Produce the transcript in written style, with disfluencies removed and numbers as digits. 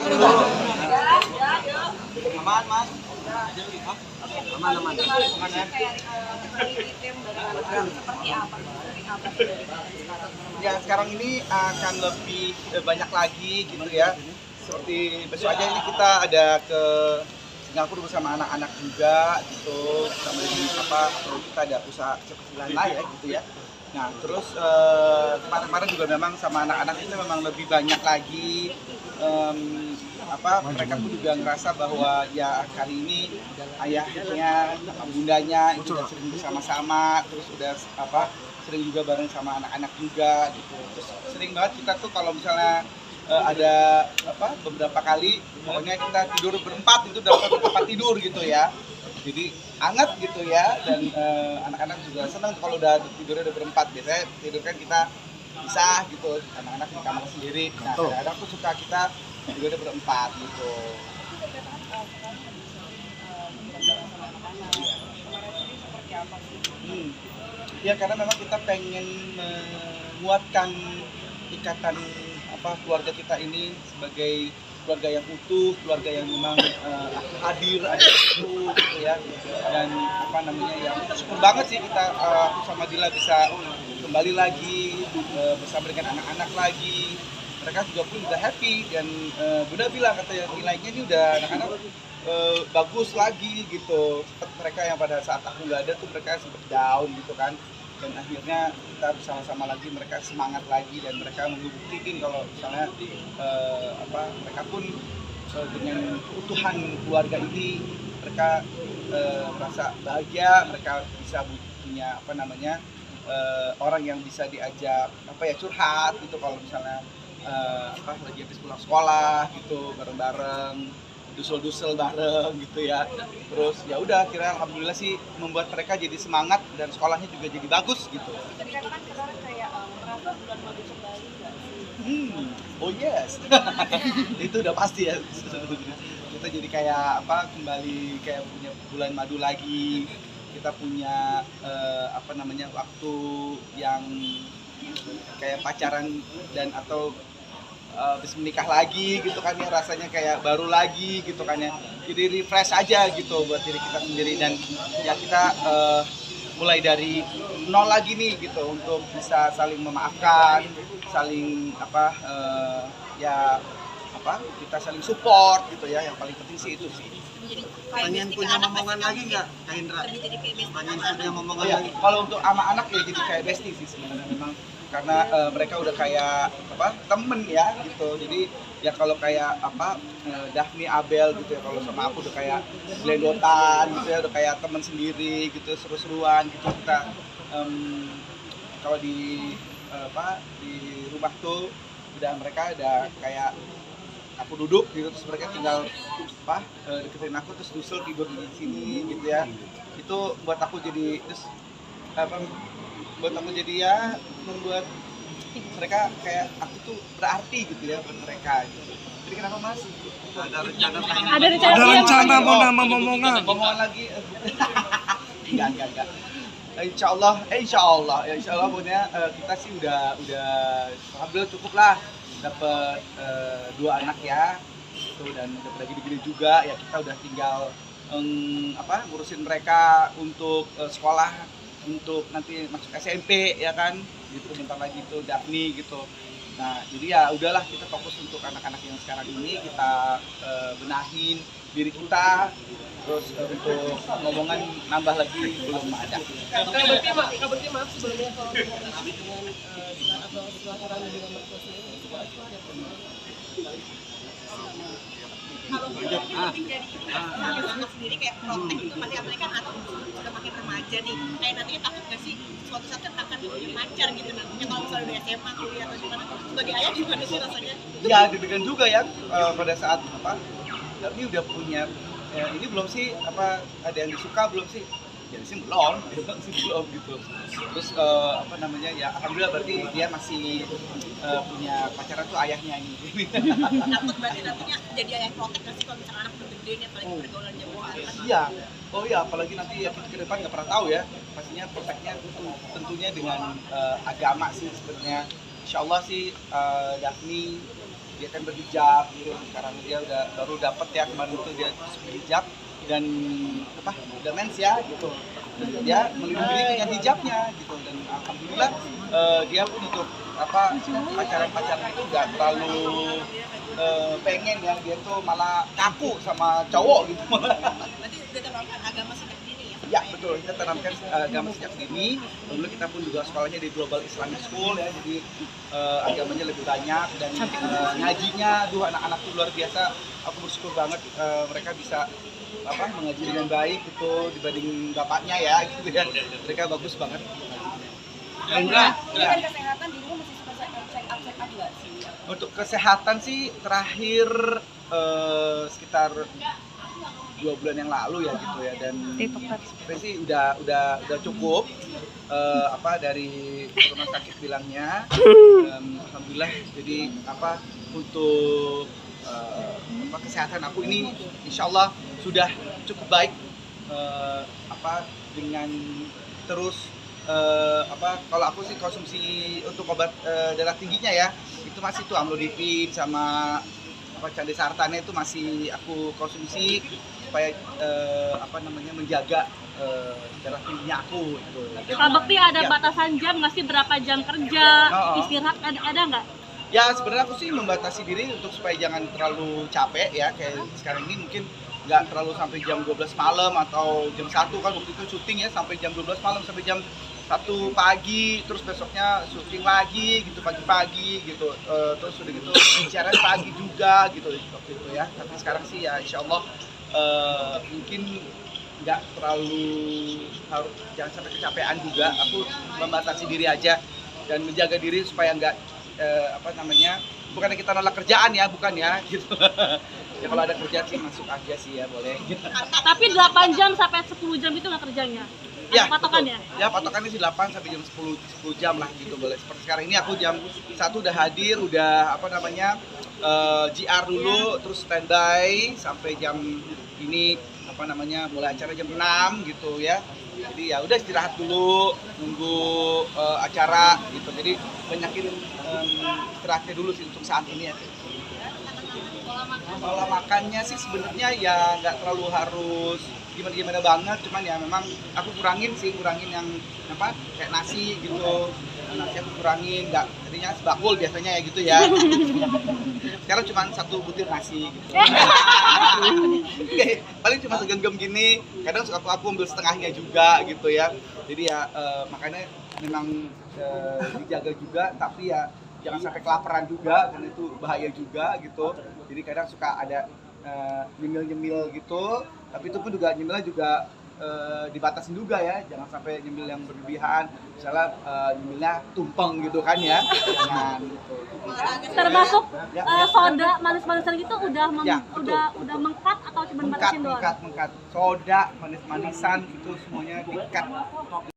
Aman, Mas. Aman. Ya, sekarang ini akan lebih banyak lagi gitu ya. Seperti besok aja ini kita ada ke Singapura bersama anak-anak juga gitu. Sama kita ada usaha kecil-kecilan lah ya gitu ya. Nah, terus kemarin-kemarin juga memang sama anak-anak itu memang lebih banyak lagi mereka pun juga ngerasa bahwa ya kali ini ayahnya, bundanya itu udah sering bersama-sama, terus udah sering juga bareng sama anak-anak juga gitu. Terus sering banget kita tuh kalau misalnya ada beberapa kali pokoknya kita tidur berempat itu dalam satu tempat tidur gitu ya. Jadi hangat gitu ya, dan anak-anak juga senang kalau udah tidurnya udah berempat. Biasanya tidur kan kita pisah gitu, anak-anak di kamar sendiri. Nah, kadang-kadang tuh suka kita tidurnya berempat gitu. Ya karena memang kita pengen menguatkan ikatan keluarga kita ini sebagai keluarga yang utuh, keluarga yang memang hadir, ada itu gitu ya. Dan ya syukur banget sih kita sama Dila bisa kembali lagi bersama dengan anak-anak lagi. Mereka juga pun udah happy, dan Bunda bilang katanya nilainya ini udah anak-anak bagus lagi gitu. Seperti mereka yang pada saat aku nggak ada tuh mereka sempet down gitu kan, dan akhirnya kita bersama-sama lagi, mereka semangat lagi, dan mereka membuktikan kalau misalnya mereka pun dengan keutuhan keluarga ini mereka merasa bahagia, mereka bisa punya orang yang bisa diajak curhat gitu kalau misalnya lagi habis pulang sekolah gitu bareng-bareng, dusel-dusel bareng gitu ya. Terus ya udah akhirnya alhamdulillah sih membuat mereka jadi semangat, dan sekolahnya juga jadi bagus gitu. Kan sekarang kayak merasa bulan madu kembali nggak sih? Oh yes. Itu udah pasti ya. Kita jadi kayak kembali kayak punya bulan madu lagi. Kita punya waktu yang kayak pacaran dan atau habis menikah lagi gitu kan ya, rasanya kayak baru lagi gitu kan ya. Jadi refresh aja gitu buat diri kita sendiri, dan ya kita mulai dari nol lagi nih gitu untuk bisa saling memaafkan, saling kita saling support gitu ya. Yang paling penting sih itu sih. Pengen punya momongan lagi nggak, Kak Indra? Pengen punya momongan lagi. Kalau untuk sama anak ya jadi kayak bestie sih sebenarnya memang, karena mereka udah kayak temen ya gitu. Jadi ya kalau kayak Daphne, Abel gitu ya, kalau sama aku udah kayak glendotan gitu ya, udah kayak temen sendiri gitu, seru-seruan gitu kita. Kalau di rumah tuh mereka udah kayak aku duduk gitu, terus mereka tinggal deketin aku, terus dusel tidur di sini gitu ya. Itu buat aku jadi ya membuat mereka kayak aku tuh berarti gitu ya buat mereka gitu. Jadi kenapa Mas? Ada rencana mau nama momongan lagi? Enggak. Insya Allah pokoknya kita sih udah alhamdulillah cukup lah dapat 2 anak ya gitu, dan udah pada gede-gede juga ya. Kita udah tinggal ngurusin mereka untuk sekolah, untuk nanti masuk SMP ya kan gitu, bentar lagi itu Daphne gitu. Nah jadi ya udahlah, kita fokus untuk anak-anak yang sekarang ini kita benahin diri kita. Terus untuk ngomongan nambah lagi belum ada. Kabarnya maaf sebelumnya kalau dengan silaturahmi dengan mertua sendiri kalau penting dari anak sendiri kayak protek itu masih mereka kan sudah makin remaja nih, kayak nantinya takut nggak sih suatu saat kan akan punya pacar gitu nantinya kalau misalnya udah SMA kuliah atau gimana, sebagai ayah gimana sih rasanya? Ya deg-degan juga ya pada saat tapi udah punya ini belum sih ada yang disuka belum sih? Ya sih belum gitu. Terus ya alhamdulillah berarti dia masih punya pacaran tuh ayahnya ini. Takut berarti nantinya jadi ayah protek nggak sih kalau misalnya anak udah gede nih, apalagi pergaulannya Iya. Oh iya, apalagi nanti ya kita ke depan nggak pernah tahu ya. Pastinya proteknya tentunya dengan agama sih sebenarnya. Insya Allah sih Daphne dia kan berhijab gitu. Sekarang dia udah baru dapat ya kemarin itu dia berhijab dan apa udah mens ya gitu. Dan dia melindungi diri dengan hijabnya gitu, dan alhamdulillah dia pun untuk apa pacaran itu nggak terlalu pengen ya, dia tuh malah kaku sama cowok gitu. Berarti udah terapkan agama sejak dini ya? Ya betul, kita tanamkan agama sejak dini. Lalu kita pun juga sekolahnya di Global Islamic School ya, jadi agamanya lebih banyak dan ngajinya, aduh anak-anak tuh luar biasa. Aku bersyukur banget mereka bisa apa mengaji dengan baik gitu dibanding bapaknya ya gitu ya. Mereka bagus banget. Enggak. Dan kesehatan di rumah masih suka check up nggak sih? Untuk kesehatan sih terakhir sekitar 2 bulan yang lalu ya gitu ya, dan sebenarnya sih udah cukup apa dari rumah sakit bilangnya. Alhamdulillah, jadi apa untuk apa kesehatan aku ini insyaallah sudah cukup baik, apa dengan terus apa kalau aku sih konsumsi untuk obat darah tingginya ya itu masih tuh amlodipin sama apa candi sartane itu masih aku konsumsi supaya apa namanya menjaga darah tingginya aku gitu. Pak Bekti ada batasan jam nggak sih, berapa jam kerja, istirahat ada nggak? Ya sebenarnya aku sih membatasi diri untuk supaya jangan terlalu capek ya, kayak sekarang ini mungkin nggak terlalu sampai jam 12 malam atau jam 1 kan waktu itu syuting ya, sampai jam 12 malam sampai jam 1 pagi, terus besoknya syuting lagi gitu pagi-pagi gitu, terus udah gitu siaran pagi juga gitu waktu itu ya. Tapi sekarang sih ya insya Allah mungkin nggak terlalu harus, jangan sampai kecapean juga. Aku membatasi diri aja dan menjaga diri supaya nggak apa namanya, bukannya kita nolak kerjaan ya, bukan ya gitu. Ya kalau ada kerjaan sih masuk aja sih ya, boleh. Tapi 8 jam sampai 10 jam itu nggak kerjanya? Ya, patokannya? Ya patokannya sih 8 sampai jam 10 jam lah gitu, boleh. Seperti sekarang ini aku jam 1 udah hadir, udah apa namanya GR dulu, terus standby sampai jam ini apa namanya mulai acara jam 6 gitu ya. Jadi ya udah istirahat dulu, nunggu acara gitu. Jadi banyakin istirahatnya dulu sih untuk saat ini ya. Pola makannya sih sebenarnya ya nggak terlalu harus gimana banget, cuman ya memang aku kurangin yang apa kayak nasi gitu. Nasi aku kurangin, nggak jadinya sebakul biasanya ya gitu ya. Sekarang cuma 1 butir nasi gitu. Paling cuma segenggam gini, kadang suka aku ambil setengahnya juga gitu ya. Jadi ya makanya memang dijaga juga, tapi ya jangan sampai kelaparan juga karena itu bahaya juga gitu. Jadi kadang suka ada nyemil gitu, tapi itu pun juga nyemilnya juga dibatasin juga ya, jangan sampai nyemil yang berlebihan, misalnya nyemilnya tumpeng gitu kan ya, jangan gitu. Termasuk Ya. soda manis-manisan gitu udah Ya, udah mengkat atau cuma batasin doang? Mengkat soda manis-manisan itu semuanya dikat.